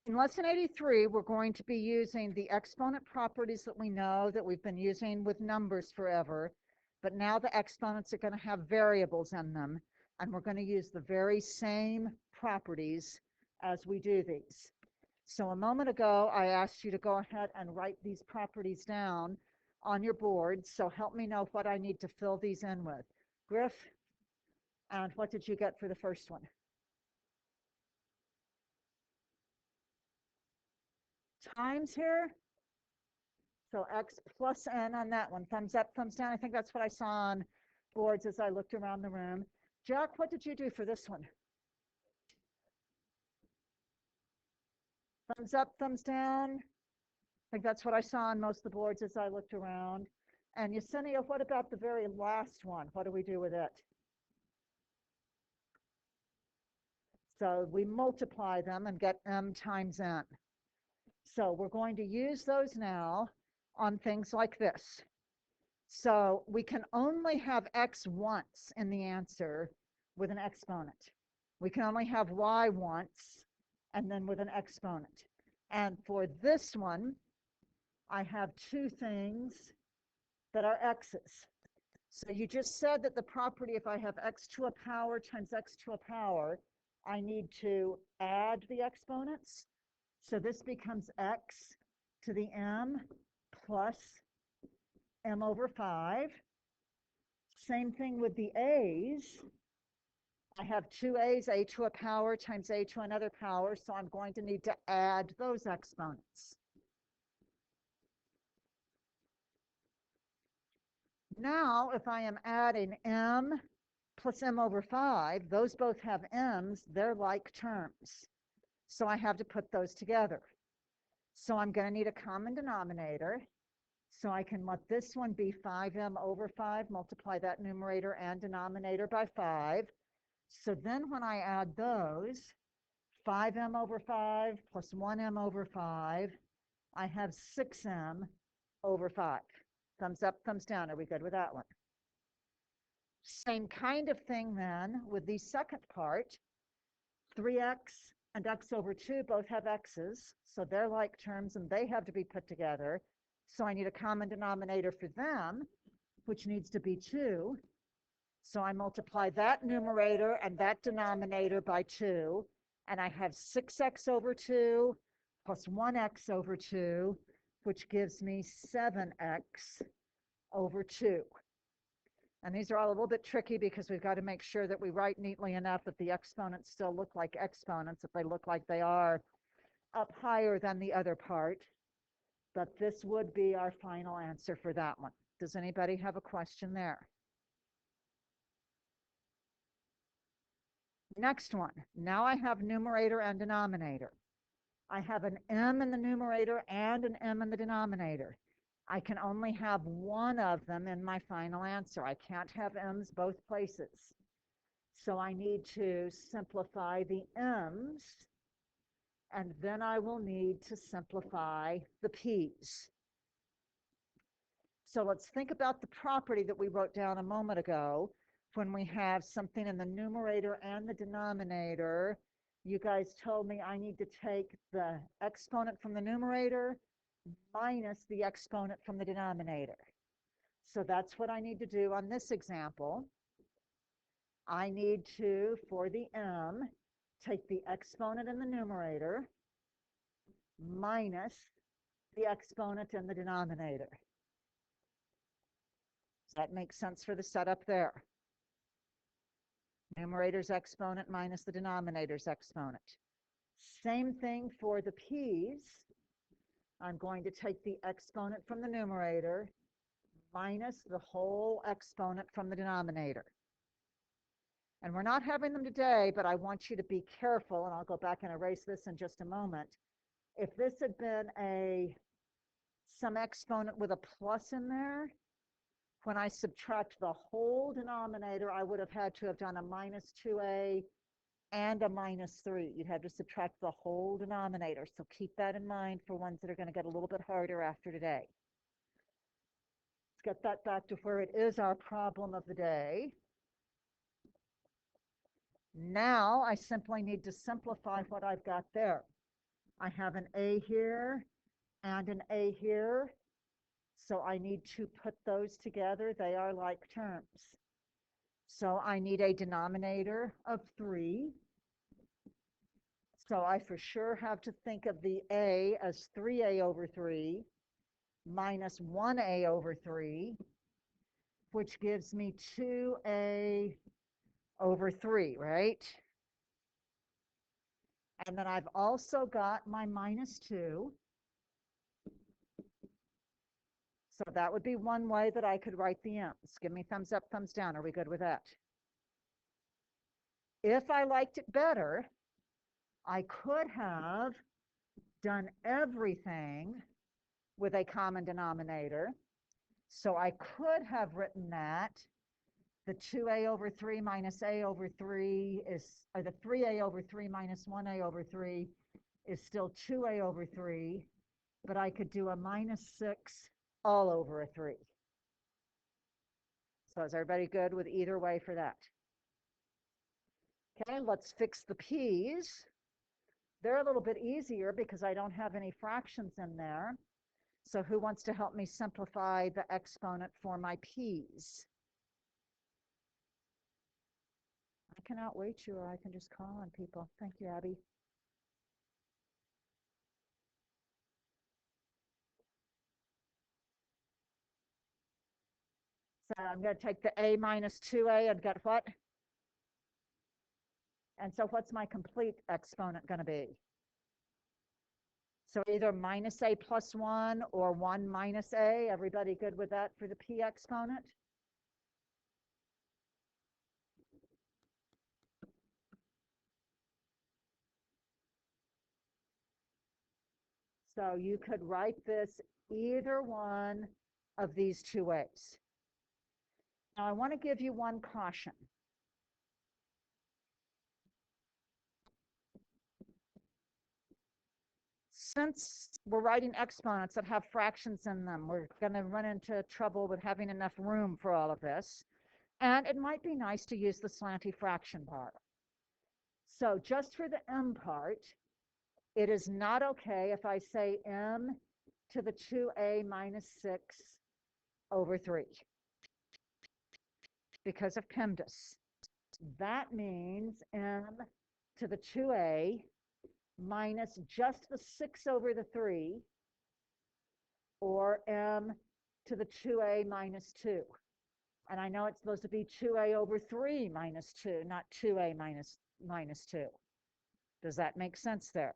In lesson 83, we're going to be using the exponent properties that we know that we've been using with numbers forever, but now the exponents are going to have variables in them, and we're going to use the very same properties as we do these. So a moment ago, I asked you to go ahead and write these properties down on your board, so help me know what I need to fill these in with. Griff, and what did you get for the first one? Times here. So x plus n on that one. Thumbs up, thumbs down. I think that's what I saw on boards as I looked around the room. Jack, what did you do for this one? Thumbs up, thumbs down. I think that's what I saw on most of the boards as I looked around. And Yesenia, what about the very last one? What do we do with it? So we multiply them and get m times n. So we're going to use those now on things like this. So we can only have x once in the answer with an exponent. We can only have y once and then with an exponent. And for this one, I have two things that are x's. So you just said that the property, if I have x to a power times x to a power, I need to add the exponents. So this becomes x to the m plus m over 5. Same thing with the a's. I have two a's, a to a power times a to another power, so I'm going to need to add those exponents. Now, if I am adding m plus m over 5, those both have m's, they're like terms. So I have to put those together. So I'm going to need a common denominator. So I can let this one be 5m over 5, multiply that numerator and denominator by 5. So then when I add those, 5m over 5 plus 1m over 5, I have 6m over 5. Thumbs up, thumbs down. Are we good with that one? Same kind of thing then with the second part. 3x and x over 2 both have x's, so they're like terms and they have to be put together. So I need a common denominator for them, which needs to be 2. So I multiply that numerator and that denominator by 2, and I have 6x over 2 plus 1x over 2, which gives me 7x over 2. And these are all a little bit tricky because we've got to make sure that we write neatly enough that the exponents still look like exponents, if they look like they are up higher than the other part. But this would be our final answer for that one. Does anybody have a question there? Next one. Now I have numerator and denominator. I have an m in the numerator and an m in the denominator. I can only have one of them in my final answer. I can't have m's both places. So I need to simplify the m's, and then I will need to simplify the p's. So let's think about the property that we wrote down a moment ago. When we have something in the numerator and the denominator, you guys told me I need to take the exponent from the numerator minus the exponent from the denominator. So that's what I need to do on this example. I need to, for the m, take the exponent in the numerator minus the exponent in the denominator. Does that make sense for the setup there? Numerator's exponent minus the denominator's exponent. Same thing for the p's. I'm going to take the exponent from the numerator minus the whole exponent from the denominator. And we're not having them today, but I want you to be careful, and I'll go back and erase this in just a moment. If this had been some exponent with a plus in there, when I subtract the whole denominator, I would have had to have done a minus 2a and a minus 3. You'd have to subtract the whole denominator. So keep that in mind for ones that are going to get a little bit harder after today. Let's get that back to where it is our problem of the day. Now I simply need to simplify what I've got there. I have an a here and an a here, so I need to put those together. They are like terms. So I need a denominator of 3. So I for sure have to think of the a as 3a over 3 minus 1a over 3, which gives me 2a over 3, right? And then I've also got my minus 2. So that would be one way that I could write the m's. Give me thumbs up, thumbs down. Are we good with that? If I liked it better, I could have done everything with a common denominator. So I could have written that the 2a over 3 minus a over 3 is, or the 3a over 3 minus 1a over 3 is still 2a over 3, but I could do a minus 6 all over a 3. So is everybody good with either way for that? Okay, let's fix the p's. They're a little bit easier because I don't have any fractions in there. So who wants to help me simplify the exponent for my p's? I can outweight you, or I can just call on people. Thank you, Abby. So I'm going to take the a minus 2a and get what? And so what's my complete exponent going to be? So either minus a plus 1 or 1 minus a. Everybody good with that for the p exponent? So you could write this either one of these two ways. Now I want to give you one caution. Since we're writing exponents that have fractions in them, we're going to run into trouble with having enough room for all of this. And it might be nice to use the slanty fraction part. So just for the m part, it is not okay if I say m to the 2a minus 6 over 3 because of PEMDAS. That means m to the 2a minus just the 6 over the 3, or m to the 2a minus 2. And I know it's supposed to be 2a over 3 minus 2, not 2a minus 2. Does that make sense there?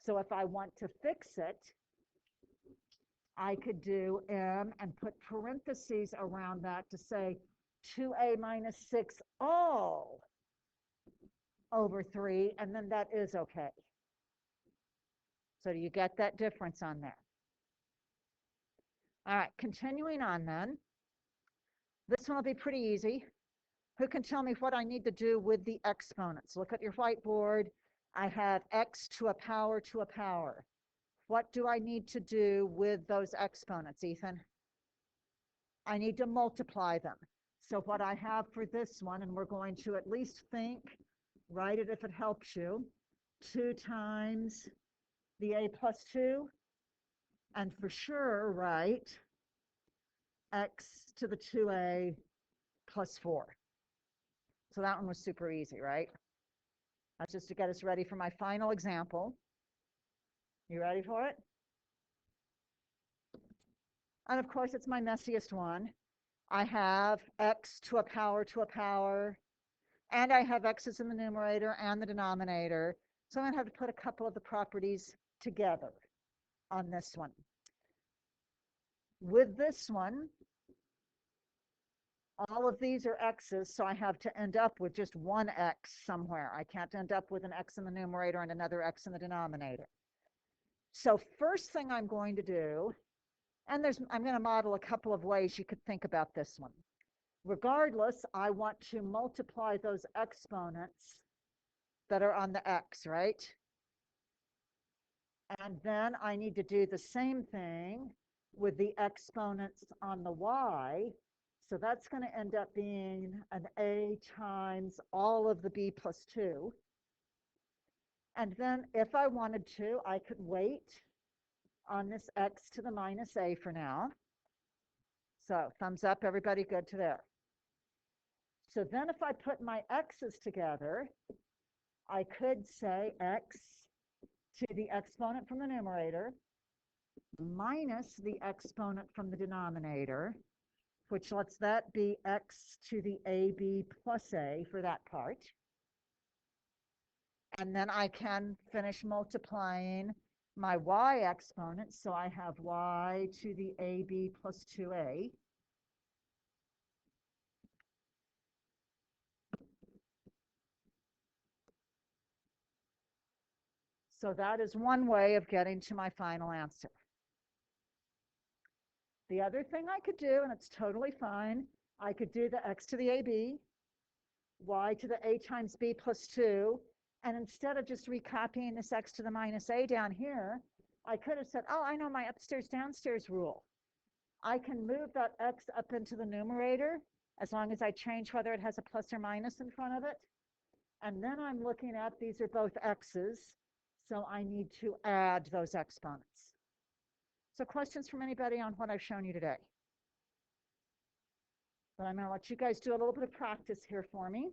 So if I want to fix it, I could do m and put parentheses around that to say 2a minus 6 all over 3, and then that is okay. So do you get that difference on there? All right, continuing on then. This one will be pretty easy. Who can tell me what I need to do with the exponents? Look at your whiteboard. I have x to a power to a power. What do I need to do with those exponents, Ethan? I need to multiply them. So what I have for this one, and we're going to at least think, write it if it helps you, 2 times the a plus 2, and for sure write x to the 2a plus 4. So that one was super easy, right? That's just to get us ready for my final example. You ready for it? And of course, it's my messiest one. I have x to a power, and I have x's in the numerator and the denominator. So I'm going to have to put a couple of the properties together on this one. With this one, all of these are x's, so I have to end up with just one x somewhere. I can't end up with an x in the numerator and another x in the denominator. So first thing I'm going to do, and I'm going to model a couple of ways you could think about this one. Regardless, I want to multiply those exponents that are on the x, right? And then I need to do the same thing with the exponents on the y. So that's going to end up being an a times all of the b plus 2. And then if I wanted to, I could wait on this x to the minus a for now. So thumbs up, everybody good to there. So then if I put my x's together, I could say x to the exponent from the numerator minus the exponent from the denominator, which lets that be x to the ab plus a for that part. And then I can finish multiplying my y exponents. So I have y to the ab plus 2a. So that is one way of getting to my final answer. The other thing I could do, and it's totally fine, I could do the x to the ab, y to the a times b plus 2, and instead of just recopying this x to the minus a down here, I could have said, oh, I know my upstairs downstairs rule. I can move that x up into the numerator as long as I change whether it has a plus or minus in front of it. And then I'm looking at, these are both x's, so I need to add those exponents. So questions from anybody on what I've shown you today? But I'm going to let you guys do a little bit of practice here for me.